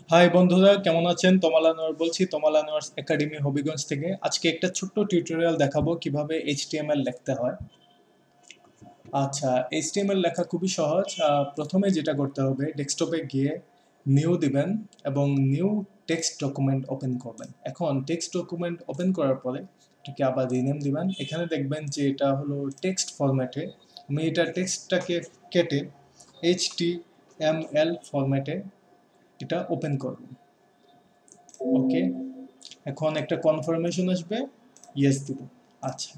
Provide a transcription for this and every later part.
High বন্ধুরা, কেমন আছেন? তমাল আনোয়ার বলছি, তমাল আনোয়ার একাডেমি হবিগঞ্জ থেকে। আজকে একটা ছোট্ট টিউটোরিয়াল দেখাবো কিভাবে এইচটিএমএল লিখতে হয়। আচ্ছা, এইচটিএমএল লেখা খুবই সহজ। প্রথমে যেটা করতে হবে, ডেস্কটপে গিয়ে নিউ দিবেন এবং নিউ টেক্সট ডকুমেন্ট ওপেন করবেন। এখন টেক্সট ডকুমেন্ট ওপেন করার পরে এটাকে আবার রিনেম দিবেন। এখানে দেখবেন যে এটা হলো টেক্সট ফরম্যাটে। আমি এটা টেক্সটটাকে কেটে এইচটিএমএল ফরম্যাটে এটা ওপেন করব। ওকে, এখন একটা কনফার্মেশন আসবে, ইয়েস দিব। আচ্ছা,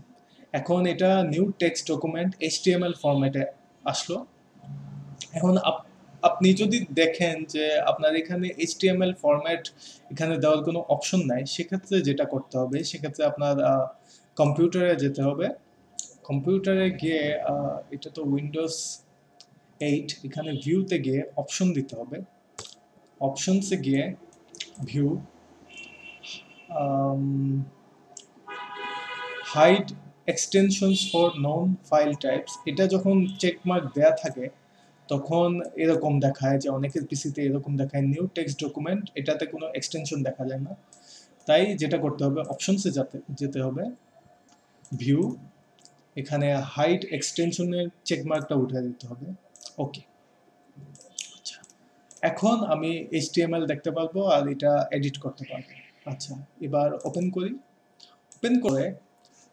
এখন এটা নিউ টেক্সট ডকুমেন্ট এইচটিএমএল ফরম্যাটে আসলো। এখন আপনি যদি দেখেন যে আপনার এখানে এইচটিএমএল ফরম্যাট এখানে দেওয়ার কোনো অপশন নাই, সেক্ষেত্রে যেটা করতে হবে, সেক্ষেত্রে আপনার কম্পিউটারে যেতে হবে। কম্পিউটারে গিয়ে এটা তো উইন্ডোজ 8, এখানে ভিউতে গিয়ে অপশন দিতে হবে। অপশনসে গিয়ে view, hide extensions for non file types, এটা যখন চেকমার্ক দেয়া থাকে তখন এরকম দেখায় যে অনেকের পিসিতে এরকম দেখায় নিউ টেক্সট ডকুমেন্ট, এটাতে কোনো এক্সটেনশন দেখা যায় না। তাই যেটা করতে হবে, অপশনসে যেতে হবে, ভিউ, এখানে হাইড এক্সটেনশনের চেকমার্কটা উঠে দিতে হবে। ওকে, আচ্ছা, এখন আমি এইচটিএমএল দেখতে পারবো আর এটা এডিট করতে পারবো। আচ্ছা, এবার ওপেন করি। ওপেন করে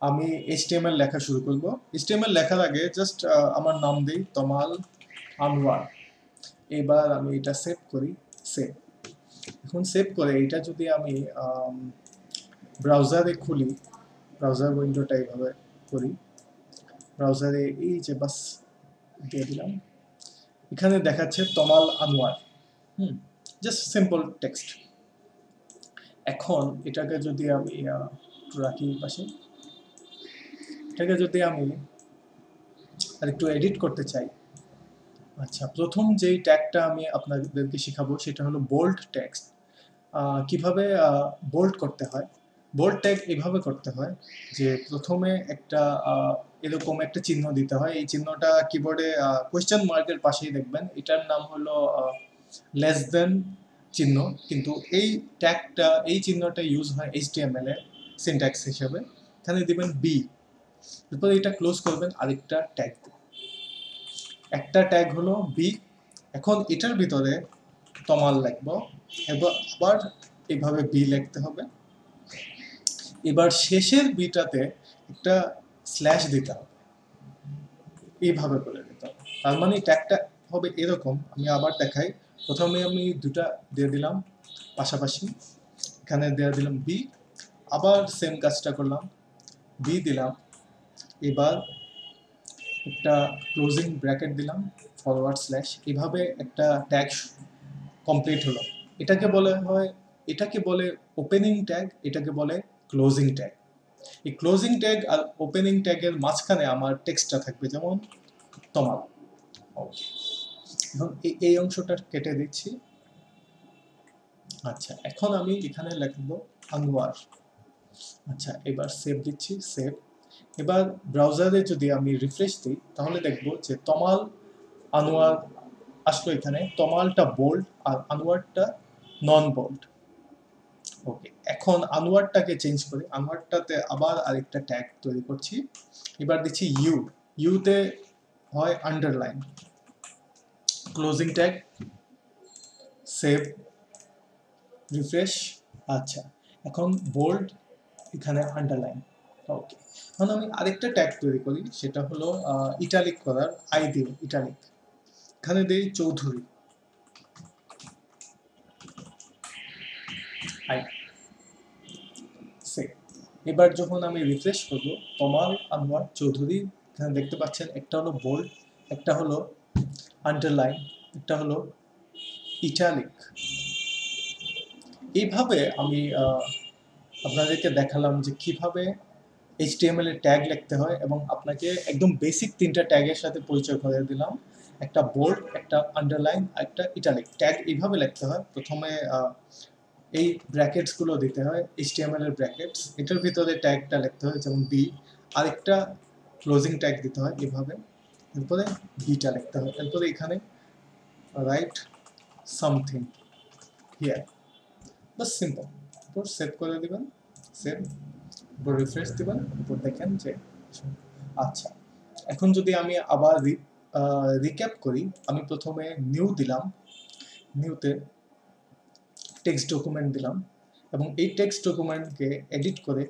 আমি এইচটিএমএল লেখা শুরু করব। এইচটিএমএল লেখার আগে জাস্ট আমার নাম দিই, তমাল আনোয়ার। এবার আমি এটা সেভ করি, সেভ। এখন সেভ করে এটা যদি আমি ব্রাউজারে খুলি, ব্রাউজার উইন্ডোটা এইভাবে করি, ব্রাউজারে এই যে বাস দিয়ে দিলাম, এখানে দেখাচ্ছে Tamal Anwar. Just simple text. এখন এটাকে যদি আমি একটু রাখি পাশে, এটাকে যদি আমি আর একটু এডিট করতে চাই। আচ্ছা, প্রথম যেই ট্যাগটা আমি আপনাদেরকে শেখাবো সেটা হলো বোল্ড টেক্সট। কিভাবে বোল্ড করতে হয়। বোল্ড ট্যাগ এভাবে করতে হয় যে প্রথমে একটা এরকম একটা চিহ্ন দিতে হয়। এই চিহ্নটা কিবোর্ডে কোয়েশ্চেন মার্কের পাশেই দেখবেন, এটার নাম হলো লেস দেন চিহ্ন। কিন্তু এই ট্যাগটা, এই চিহ্নটা ইউজ হয় এইচটিএমএল এর সিনট্যাক্স হিসেবে। এখানে দিবেন বি, এরপর এটা ক্লোজ করবেন, আরেকটা ট্যাগ, একটা ট্যাগ হলো বি। এখন এটার ভিতরে তমাল লিখবো, এবার আবার এইভাবে বি লিখতে হবে। এবার শেষের বিটাতে একটা স্ল্যাশ দিতে হবে, এইভাবে করে দিতে হবে। তার মানে ট্যাগটা হবে এরকম। আমি আবার দেখাই। প্রথমে আমি দুটা দিয়ে দিলাম পাশাপাশি, এখানে দিয়ে দিলাম বি, আবার সেম কাজটা করলাম, বি দিলাম। এবার একটা ক্লোজিং ব্র্যাকেট দিলাম, ফরওয়ার্ড স্ল্যাশ, এভাবে একটা ট্যাগ কমপ্লিট হলো। এটাকে বলে হয়, এটাকে বলে ওপেনিং ট্যাগ, এটাকে বলে ক্লোজিং ট্যাগ। এই ক্লোজিং ট্যাগ আর ওপেনিং ট্যাগের মাঝখানে আমার টেক্সটটা থাকবে, যেমন তমাল। ওকে, এখন এই অংশটা কেটে দিচ্ছি। আচ্ছা, এখন আমি এখানে লিখবো আনোয়ার। আচ্ছা, এবার সেভ দিচ্ছি, সেভ। এবার ব্রাউজারে যদি আমি রিফ্রেশ দিই তাহলে দেখবো যে তমাল আনোয়ার আসলো। এখানে তমালটা বোল্ড আর আনোয়ারটা নন বোল্ড। ওকে, এখন আনোয়ারটাকে চেঞ্জ করে আনোয়ারটাতে আবার আরেকটা ট্যাগ তৈরি করছি। এবার দিচ্ছি ইউ, ইউতে হয় underline, closing tag, save, refresh. আচ্ছা, এখন বোল্ড, এখানে আন্ডারলাইন। ওকে, এখন আমি আরেকটা ট্যাগ তৈরি করি, সেটা হলো ইটালিক করার, আই দিই ইটালিক, এখানে দিই চৌধুরী, আই, সেভ। এবার যখন আমি রিফ্রেশ করব, তমাল আনোয়ার চৌধুরী, এখানে দেখতে পাচ্ছেন একটা হলো বোল্ড, একটা হলো আন্ডারলাইন, একটা হলো ইটালিক। এইভাবে আমি আপনাদেরকে দেখালাম যে কিভাবে এইচটিএমএল এর ট্যাগ লিখতে হয়, এবং আপনাকে একদম বেসিক তিনটা ট্যাগের সাথে পরিচয় করে দিলাম, একটা বোল্ড, একটা আন্ডারলাইন, একটা ইটালিক। ট্যাগ এইভাবে লিখতে হয়, প্রথমে এই ব্র্যাকেটসগুলো দিতে হয়, এইচটিএমএল এর ব্র্যাকেটস, এটার ভিতরে ট্যাগটা লিখতে হয় যেমন বি, আরেকটা ক্লোজিং ট্যাগ দিতে হয় এভাবে, এরপরে বিটা লিখতে হয়, এরপরে এখানে right something, here, bus simple. এরপর সেভ করে দিবেন, সেভ, এরপর রিফ্রেশ দিবেন, এরপর দেখেন যে আচ্ছা। এখন যদি আমি আবার রিক্যাপ করি, আমি প্রথমে নিউ দিলাম, নিউতে টেক্সট ডকুমেন্ট দিলাম এবং এই টেক্সট ডকুমেন্টকে এডিট করে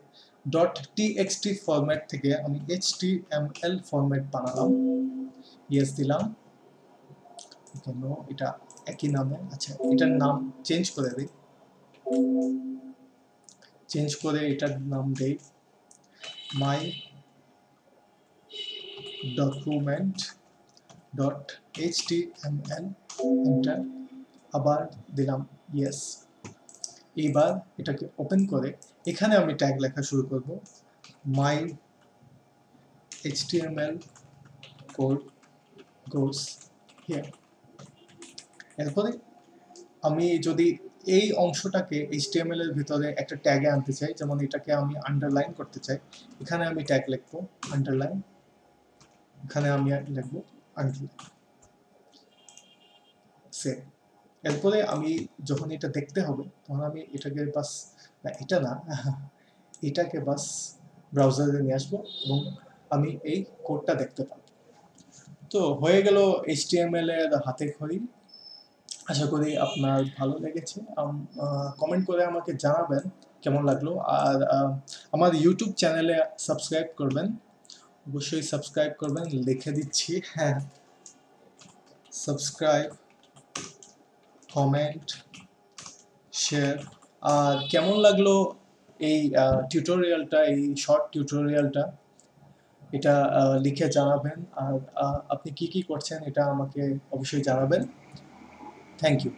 .txt ফরম্যাট থেকে আমি HTML ফরম্যাট বানালাম, ইয়েস দিলাম, কেন এটা একই নামে, আচ্ছা এটার নাম চেঞ্জ করে দিই, চেঞ্জ করে এটার নাম দেই মাই ডকুমেন্ট .html, এন্টার, আবার দিলাম ইয়েস। এইবার এটাকে ওপেন করে এখানে আমি ট্যাগ লেখা শুরু করব, মাই HTML কোড গোস হিয়ার। এরপরে আমি যদি এই অংশটাকে HTML এর ভিতরে একটা ট্যাগে আনতে চাই, যেমন এটাকে আমি আন্ডারলাইন করতে চাই, এখানে আমি ট্যাগ লিখবো আন্ডারলাইন, এখানে আমি লিখবো আন্ডারলাইন, সেভ। এরপরে আমি যখন এটা দেখতে হবে তখন আমি এটাকে বাস, না এটা না, এটাকে বাস ব্রাউজারে নিয়ে আসবো এবং আমি এই কোডটা দেখতে পাবো। তো হয়ে গেল HTML এর হাতে খড়ি। আশা করি আপনার ভালো লেগেছে, কমেন্ট করে আমাকে জানাবেন কেমন লাগলো। আর আমার ইউটিউব চ্যানেলে সাবস্ক্রাইব করবেন, অবশ্যই সাবস্ক্রাইব করবেন, লিখে দিচ্ছি, হ্যাঁ, সাবস্ক্রাইব, কমেন্ট, শেয়ার। আর কেমন লাগলো এই টিউটোরিয়ালটা, এই শর্ট টিউটোরিয়ালটা, এটা লিখে জানাবেন। আর আপনি কি কি করছেন এটা আমাকে অবশ্যই জানাবেন। Thank you.